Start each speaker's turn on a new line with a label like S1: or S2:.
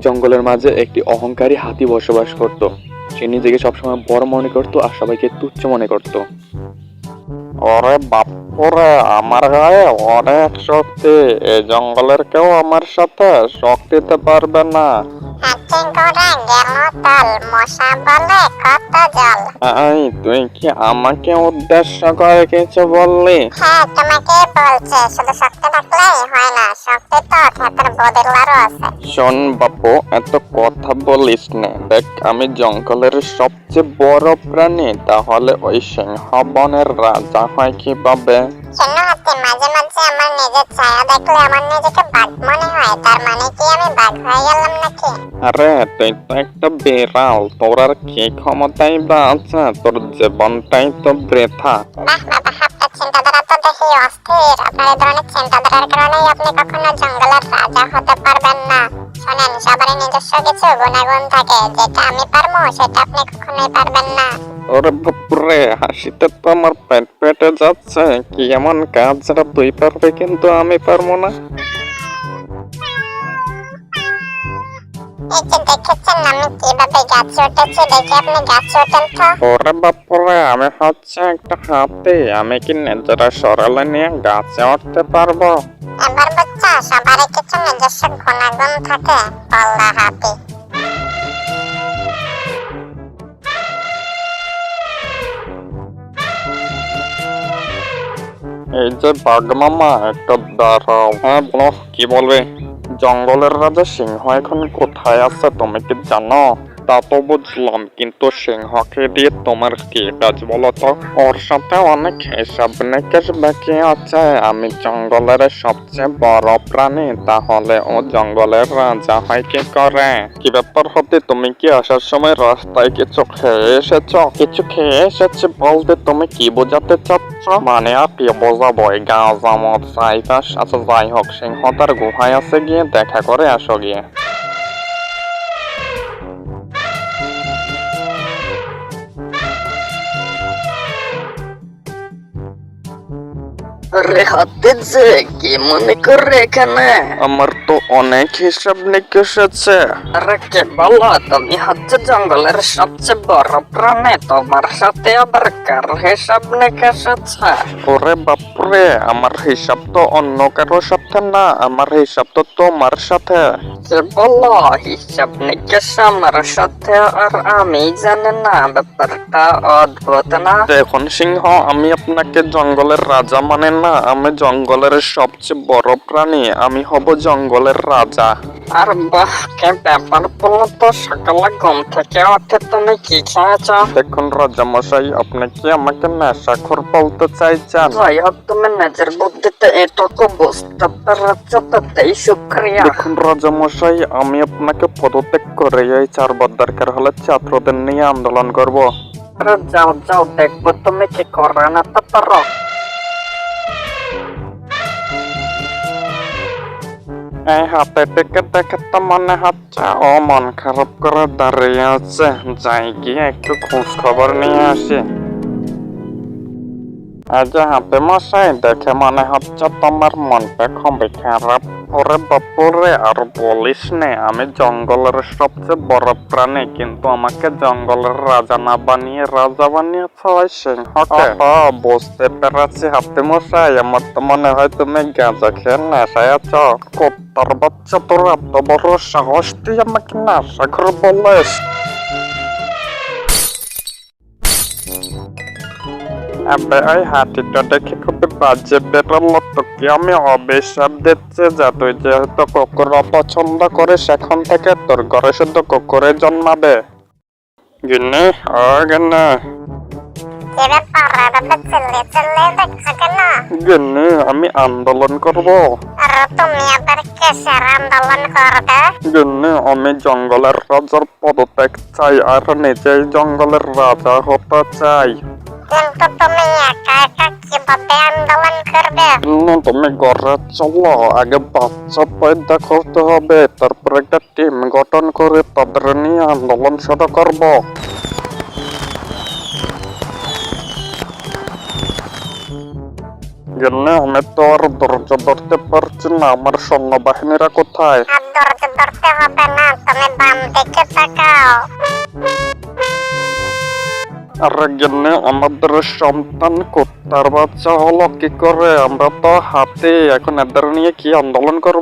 S1: জঙ্গলের মাঝে একটি অহংকারী হাতি বসবাস করত। সে নিজেকে সবসময় বড় মনে করত আর সবাইকে তুচ্ছ মনে করত। ওরে বাপুরে, আমার গায়ে অনেক শক্তি, এই জঙ্গলের কেউ আমার সাথে শক্তি দিতে পারবে না।
S2: হাতি ঘোড়া গেল তল, মশা বলে কত জল।
S1: তুই কি আমাকে উদ্দেশ্য করে কিছু বললি?
S2: হ্যাঁ, তোমাকে বলছে, শুধু শক্তি থাকলেই হয় না, শক্তি তো ক্ষেতের বদলারও আছে।
S1: শোন বাপু, এত কথা বলিস না। দেখ, আমি জঙ্গলের সবচেয়ে বড় প্রাণী, তাহলে ওই সিংহ বনের রাজা হয় কিভাবে?
S2: কেন হাতি, মাঝে মাঝে আমার নিজের ছায়া দেখলে আমার নিজেকে বাঘ মনে হয়, তার মানে কি আমি বাঘ হয়ে গেলাম নাকি?
S1: আরে তুই তো একটা বিড়াল, তোর আর কি ক্ষমতাই বা আছে? তোর জীবনটাই তো বৃথা।
S2: বাহ বাবা, আপনার চিন্তাধারা তো দেখি অস্থির। আপনার এই ধরনের চিন্তাধারার কারণেই আপনি কখনো জঙ্গলের রাজা হতে পারবেন না। শোনেন, সবারই নিজস্ব কিছু গুণাগুণ থাকে, যেটা আমি পারবো সেটা আপনি কখনোই পারবেন না।
S1: ওরে বাপরে, হাসিতে তো আমার পেট পেটে যাচ্ছে। কি এমন কাজ যেটা তুই পারবে কিন্তু আমি পারবো না?
S2: এই যে দেখেছেন আমি কিভাবে গাছে উঠেছি, দেখে আপনি গাছে ওঠেন তো।
S1: ওরে বাপরে, আমি হচ্ছে একটা হাতি, আমি কি নিজেরা সরালে নিয়ে গাছে উঠতে পারবো?
S2: এবার বুঝছো, সবারই কিছু নিজস্ব গুণাগুণ থাকে, বললা হাতি।
S1: এই যে বাঘ মামা, একটা দাঁড়াও। হ্যাঁ বলো, কি বলবে? জঙ্গলের রাজা সিংহ এখন কোথায় আছে তুমি কি জানো? তা তো বুঝলাম, কিন্তু সিংহকে দিয়ে তোমার কি কাজ বলো তো? ওর সাথে অনেক হিসাব নিকেশ বাকি আছে। আমি জঙ্গলের সবচেয়ে বড় প্রাণী, তাহলে ও জঙ্গলের রাজা হয় কি করে? কি ব্যাপার হতে, তুমি কি আসার সময় রাস্তায় কিছু খেয়ে এসেছো? কিছু খেয়ে এসেছে বলতে তুমি কি বোঝাতে চাচ্ছ? মানে আর কি বোঝাবো, গাঁজা মদ সাইফাস। আচ্ছা যাই হোক, সিংহ তার গুহায় আছে, গিয়ে দেখা করে আসো গিয়ে।
S3: আরে হাতে যে কি মনে করে এখানে?
S1: আমার তো অনেক হিসাব নিকেশ আছে।
S3: আরে কে বলো, তুমি হচ্ছে জঙ্গলের সবচেয়ে বড় প্রাণী, তোমার সাথে আবার কার হিসাব নিকাশ আছে?
S1: ওরে বাপরে, আমার হিসাব তো অন্য কারো সাথে না, আমার হিসাব তো তোমার সাথে।
S3: কে বলো হিসাব নিকাশ আমার সাথে আর আমি জানি না? ব্যাপারটা অদ্ভুত না?
S1: দেখুন সিংহ, আমি আপনাকে জঙ্গলের রাজা মানে না, আমি জঙ্গলের সবচেয়ে বড় প্রাণী, আমি হব জঙ্গলের রাজা।
S3: আর বাহ, কে ব্যাপার বলো তো, সকালে ঘুম থেকে উঠে তুমি কি খেয়েছ?
S1: দেখুন রাজা মশাই, আপনি কি আমাকে নেশাখোর বলতে চাইছেন?
S3: যাই হোক, তুমি নিজের বুদ্ধিতে এটুকু বুঝতে পেরেছ, তাতেই শুক্রিয়া।
S1: দেখুন রাজা মশাই, আমি আপনাকে পদত্যাগ করে এই 4 বার দরকার হলে ছাত্রদের নিয়ে আন্দোলন করব।
S3: আরে যাও যাও, দেখবো তুমি কি করে না তা পারো।
S1: এই হাতে টিকে দেখে তো মনে হচ্ছে ও মন খারাপ করে দাঁড়িয়ে আছে। যাই গিয়ে একটু খোঁজ খবর নিয়ে আসি। এই যে হাতে মশাই, দেখে মনে হচ্ছে তোমার মনটা খুবই খারাপ। ওরে বাপুরে, আর বলিস নে, আমি জঙ্গলের সবচেয়ে বড় প্রাণী, কিন্তু আমাকে জঙ্গলের রাজা না বানিয়ে রাজা বানিয়েছে ওই সিংহকে। বুঝতে পেরেছি হাতে মশাই, আমার তো মনে হয় তুমি গাঁজা খেয়ে নেশায় আছো। কুত্তার বাচ্চা, তোর এত বড় সাহস, তুই আমাকে নেশাখোর বলিস? আবে ওই হাতিটা দেখে খুবই বাজে বেরোলো, তোকে আমি অভিশাপ দিচ্ছি যে তুই যেহেতু কুকুর অপছন্দ করিস, এখন থেকে তোর ঘরে শুধু কুকুরে জন্মাবে। গিন্নি, ও গিন্নি।
S2: কি ব্যাপার, এভাবে চিল্লিয়ে চিল্লিয়ে দেখছো কেন?
S1: গিন্নি, আমি আন্দোলন করব।
S2: আর তুমি আবার কিসের আন্দোলন করবে?
S1: গিন্নি, আমি জঙ্গলের রাজার পদত্যাগ চাই আর নিজেই জঙ্গলের রাজা হতে চাই।
S2: কিন্তু তুমি একা একা কিভাবে আন্দোলন করবে?
S1: তুমি ঘরে চলো, আগে বাচ্চা পয়দা করতে হবে, তারপর একটা টিম গঠন করে তাদের নিয়ে আন্দোলন শুরু করব। গেলে আমি তো আর ধৈর্য ধরতে পারছি না, আমার সৈন্যবাহিনীরা কোথায়?
S2: আর ধৈর্য ধরতে হবে না, তুমি বাম দিকে তাকাও।
S1: আরে গেলে আমাদের সন্তান কুত্তার বাচ্চা হলো কি করে? আমরা তো হাতি, এখন এদের নিয়ে কি আন্দোলন করব?